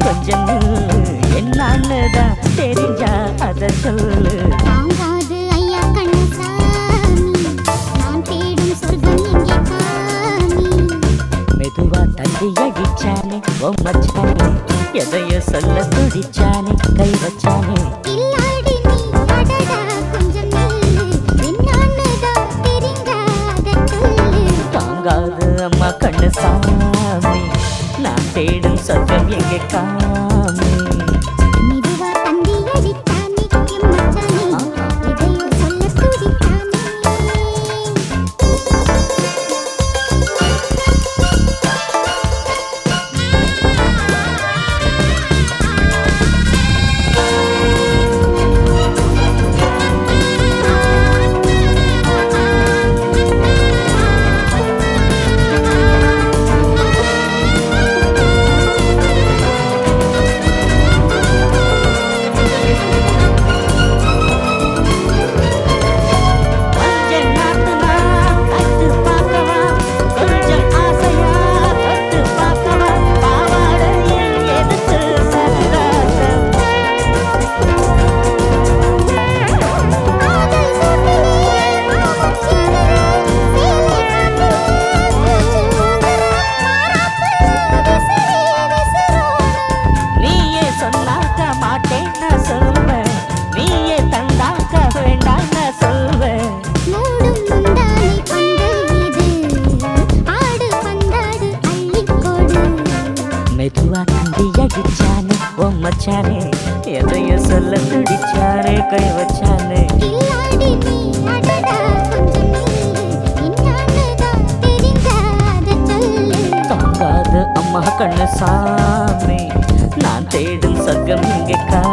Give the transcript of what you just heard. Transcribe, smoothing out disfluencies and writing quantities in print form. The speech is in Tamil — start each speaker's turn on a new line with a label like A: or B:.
A: கொஞ்சம் நில்லு, என்னான்னுதான் தெரிஞ்சா அத சொல்லு.
B: தாங்காது ஐயா கண்ணசாமி, நான் தேடும் சொர்க்கம் எங்கே காமி.
A: மெதுவா தள்ளி அடிச்சானே ஓ மச்சானே, எதைய சொல்ல துடிச்சானே கை வச்சானே.
B: கில்லாடி நீ அடடா கொஞ்சம் நில்லு, என்னான்னுதான் தெரிஞ்சாத சொல்லு.
A: தாங்காது அம்மா கண்ணு சாமி, நான் தேடும் சொர்க்கம் எங்கே காமி.
B: மெதுவா தந்தி அடித்தானே எம் மச்சானே, எதையோ சொல்ல துடித்தானே.
A: மெதுவா தந்தி அடிச்சானே ஓ மச்சானே, எதைய சொல்ல துடிச்சானே கை வச்சானே.
B: கில்லாடி நீ அடடா கொஞ்சம் நில்லு, என்னான்னுதான் தெரிஞ்சாத சொல்லு.
A: தாங்காது அம்மா கண்ணு சாமி, நான் தேடும் சொர்க்கம் இங்கே கா